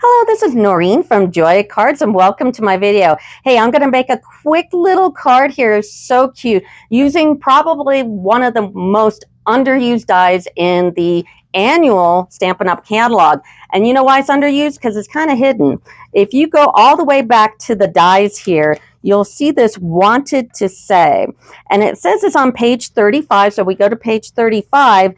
Hello, this is Noreen from Joy Cards and welcome to my video. Hey, I'm going to make a quick little card here. So cute, using probably one of the most underused dies in the annual Stampin' Up! Catalog. And you know why it's underused? Because it's kind of hidden. If you go all the way back to the dies here, you'll see this wanted to say. And it says it's on page 35, so we go to page 35.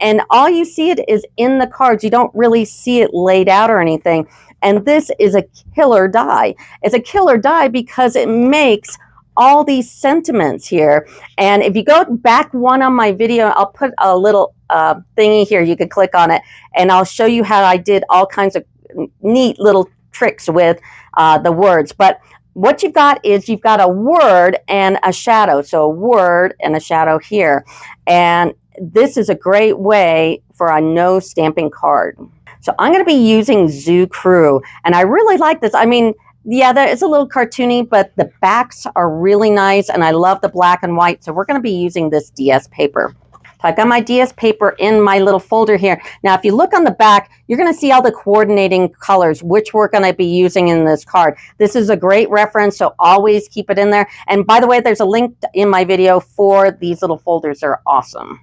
And all you see it is in the cards. You don't really see it laid out or anything. And this is a killer die. It's a killer die because it makes all these sentiments here. And if you go back one on my video, I'll put a little thingy here. You can click on it. And I'll show you how I did all kinds of neat little tricks with the words. But what you've got is you've got a word and a shadow. So a word and a shadow here. And this is a great way for a no stamping card. So I'm going to be using Zoo Crew, and I really like this. I mean, yeah, that is a little cartoony, but the backs are really nice, and I love the black and white. So we're going to be using this DS paper. So I've got my DS paper in my little folder here. Now, if you look on the back, you're going to see all the coordinating colors, which we're going to be using in this card. This is a great reference, so always keep it in there. And by the way, there's a link in my video for these little folders. They're awesome.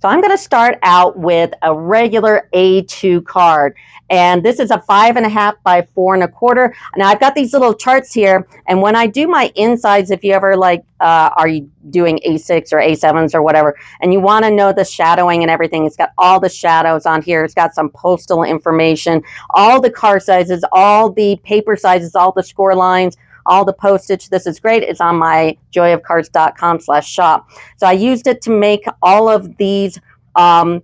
So I'm going to start out with a regular A2 card. And this is a 5.5 by 4 1/4. Now I've got these little charts here. And when I do my insides, if you ever like, are you doing A6 or A7s or whatever, and you want to know the shadowing and everything, it's got all the shadows on here. It's got some postal information, all the card sizes, all the paper sizes, all the score lines, all the postage. This is great. It's on my joyofcards.com/shop. So I used it to make all of these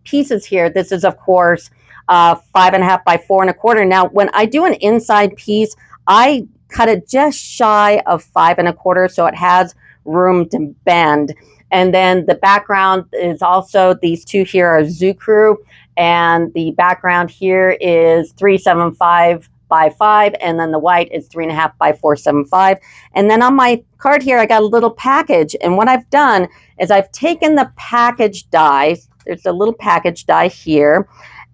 pieces here. This is, of course, 5.5 by 4 1/4. Now, when I do an inside piece, I cut it just shy of 5 1/4, so it has room to bend. And then the background is also, these two here are Zoo Crew, and the background here is 375 by 5, and then the white is 3.5 by 475. And then on my card here, I got a little package. And what I've done is I've taken the package die. There's a little package die here,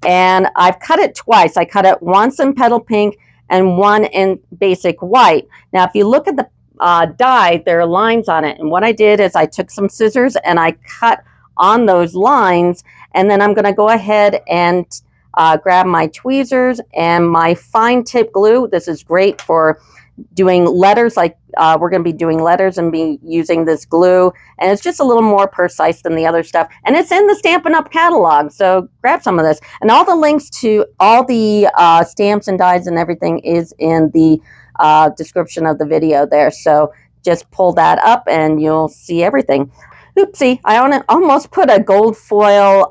and I've cut it twice. I cut it once in petal pink and one in basic white. Now, if you look at the die, there are lines on it. And what I did is I took some scissors and I cut on those lines. And then I'm going to go ahead and grab my tweezers and my fine tip glue. This is great for doing letters, like we're going to be doing letters and be using this glue. And it's just a little more precise than the other stuff. And it's in the Stampin' Up! Catalog, so grab some of this. And all the links to all the stamps and dies and everything is in the description of the video there. So just pull that up and you'll see everything. Oopsie, I almost put a gold foil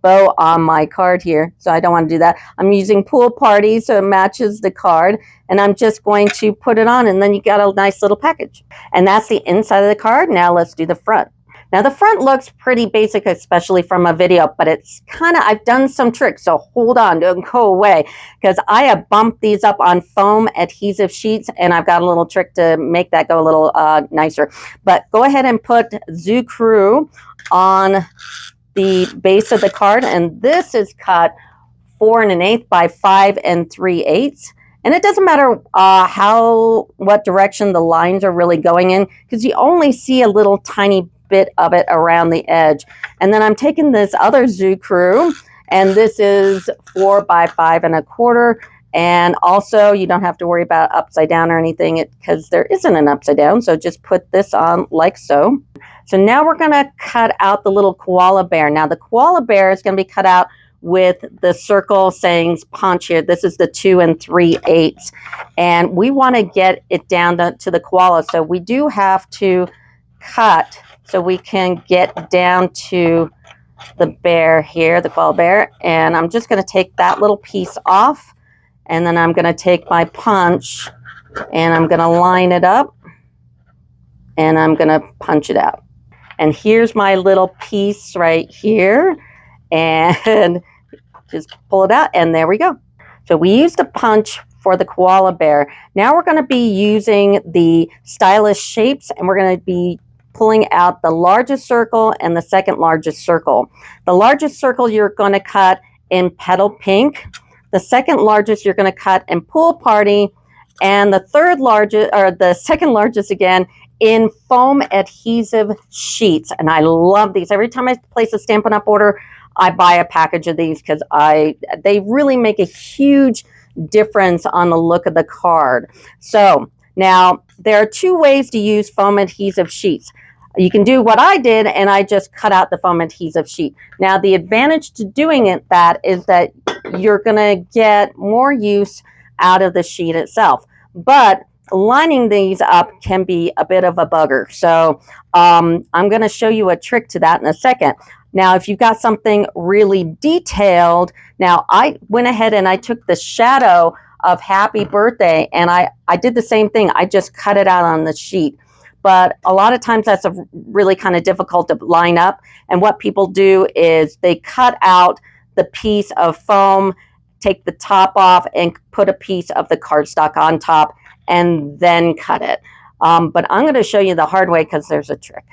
bow on my card here, so I don't want to do that. I'm using Pool Party so it matches the card, and I'm just going to put it on, and then you got a nice little package. And that's the inside of the card. Now let's do the front. Now the front looks pretty basic, especially from a video, but it's kind of, I've done some tricks, so hold on, don't go away, because I have bumped these up on foam adhesive sheets, and I've got a little trick to make that go a little nicer. But go ahead and put Zoo Crew on the base of the card, and this is cut 4 1/8 by 5 3/8. And it doesn't matter what direction the lines are really going in, because you only see a little tiny bit of it around the edge. And then I'm taking this other Zoo Crew, and this is 4 by 5 1/4. And also, you don't have to worry about upside down or anything because there isn't an upside down. So just put this on like so. So now we're going to cut out the little koala bear. Now the koala bear is going to be cut out with the circle sayings punch here. This is the 2 3/8. And we want to get it down to the koala. So we do have to cut so we can get down to the bear here, the koala bear. And I'm just going to take that little piece off. And then I'm going to take my punch and I'm going to line it up and I'm going to punch it out. And here's my little piece right here, and just pull it out, and there we go. So we used a punch for the koala bear. Now we're going to be using the stylish shapes, and we're going to be pulling out the largest circle and the second largest circle. The largest circle you're going to cut in petal pink. The second largest you're going to cut in Pool Party, and the third largest, or the second largest again, in foam adhesive sheets. And I love these. Every time I place a Stampin' Up! Order, I buy a package of these because they really make a huge difference on the look of the card. So now there are two ways to use foam adhesive sheets. You can do what I did, and I just cut out the foam adhesive sheet. Now the advantage to doing that is that you're going to get more use out of the sheet itself. But lining these up can be a bit of a bugger. So I'm going to show you a trick to that in a second. Now, if you've got something really detailed, now I went ahead and I took the shadow of Happy Birthday, and I did the same thing. I just cut it out on the sheet. But a lot of times that's really kind of difficult to line up. And what people do is they cut out the piece of foam, take the top off, and put a piece of the cardstock on top, and then cut it. But I'm going to show you the hard way because there's a trick.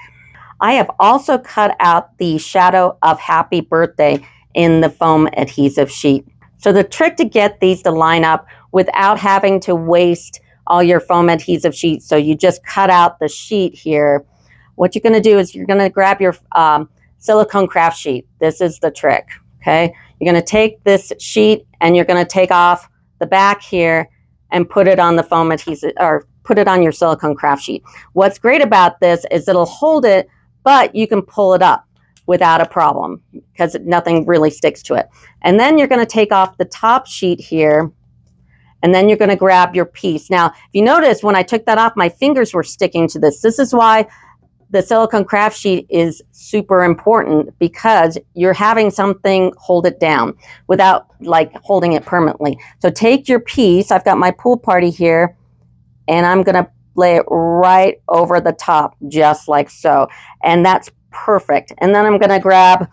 I have also cut out the shadow of Happy Birthday in the foam adhesive sheet. So the trick to get these to line up without having to waste all your foam adhesive sheets, so you just cut out the sheet here, what you're going to do is you're going to grab your silicone craft sheet. This is the trick, okay? You're going to take this sheet and you're going to take off the back here and put it on the foam adhesive, or put it on your silicone craft sheet. What's great about this is it'll hold it, but you can pull it up without a problem because nothing really sticks to it. And then you're going to take off the top sheet here, and then you're going to grab your piece. Now, if you notice, when I took that off, my fingers were sticking to this. This is why the silicone craft sheet is super important, because you're having something hold it down without like holding it permanently. So take your piece. I've got my Pool Party here, and I'm going to lay it right over the top, just like so. And that's perfect. And then I'm going to grab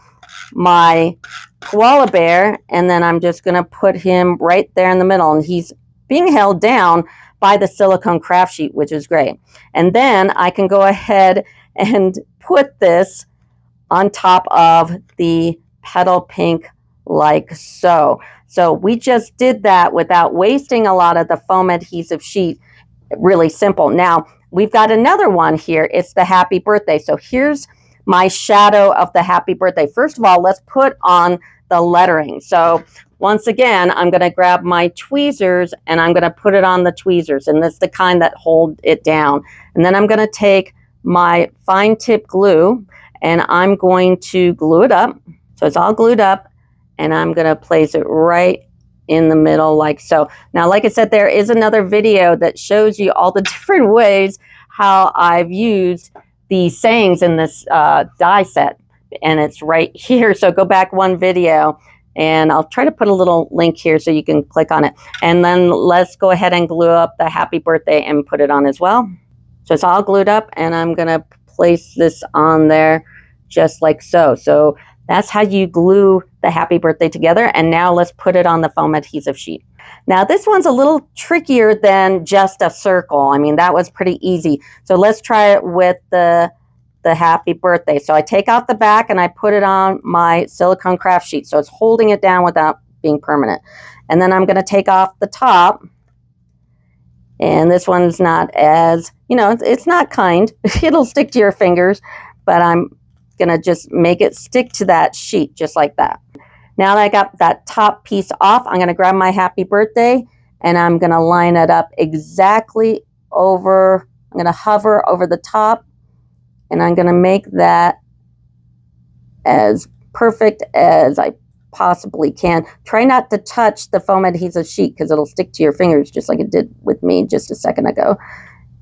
my koala bear, and then I'm just going to put him right there in the middle, and he's being held down by the silicone craft sheet, which is great. And then I can go ahead and put this on top of the petal pink like so. So we just did that without wasting a lot of the foam adhesive sheet. Really simple. Now we've got another one here. It's the Happy Birthday. So here's my shadow of the Happy Birthday. First of all, let's put on the lettering. So once again, I'm going to grab my tweezers and I'm going to put it on the tweezers. And this is the kind that hold it down. And then I'm going to take my fine tip glue and I'm going to glue it up. So it's all glued up, and I'm going to place it right in the middle like so. Now, like I said, there is another video that shows you all the different ways how I've used the sayings in this die set, and it's right here. So go back one video, and I'll try to put a little link here so you can click on it. And then let's go ahead and glue up the Happy Birthday and put it on as well. So it's all glued up, and I'm going to place this on there just like so. So that's how you glue the Happy Birthday together. And now let's put it on the foam adhesive sheet. Now this one's a little trickier than just a circle. I mean, that was pretty easy. So let's try it with the Happy Birthday. So I take out the back and I put it on my silicone craft sheet. So it's holding it down without being permanent. And then I'm going to take off the top. And this one's not as, it's not kind. It'll stick to your fingers, but I'm going to just make it stick to that sheet just like that. Now that I got that top piece off, I'm going to grab my Happy Birthday and I'm going to line it up exactly over. I'm going to hover over the top, and I'm going to make that as perfect as I possibly can. Try not to touch the foam adhesive sheet because it'll stick to your fingers just like it did with me just a second ago.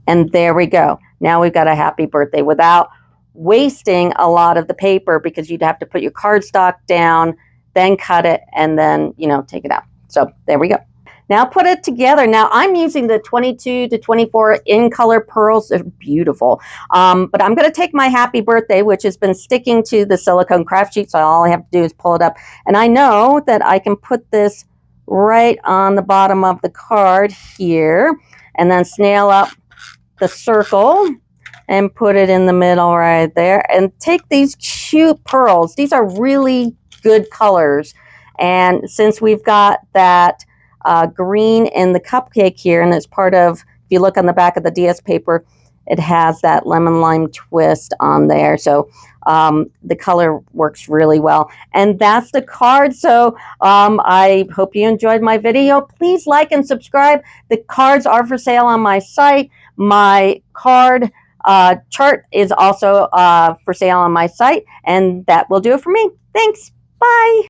And there we go. Now we've got a Happy Birthday without wasting a lot of the paper, because you'd have to put your cardstock down, then cut it, and then, take it out. So there we go. Now put it together. Now I'm using the 22 to 24 in color pearls. They're beautiful. But I'm going to take my Happy Birthday, which has been sticking to the silicone craft sheet. So all I have to do is pull it up. And I know that I can put this right on the bottom of the card here, and then snail up the circle and put it in the middle right there. And take these cute pearls. These are really good colors. And since we've got that green in the cupcake here, and it's part of, if you look on the back of the DS paper, it has that lemon lime twist on there. So the color works really well. And that's the card. So I hope you enjoyed my video. Please like and subscribe. The cards are for sale on my site. My card chart is also for sale on my site. And that will do it for me. Thanks. Bye.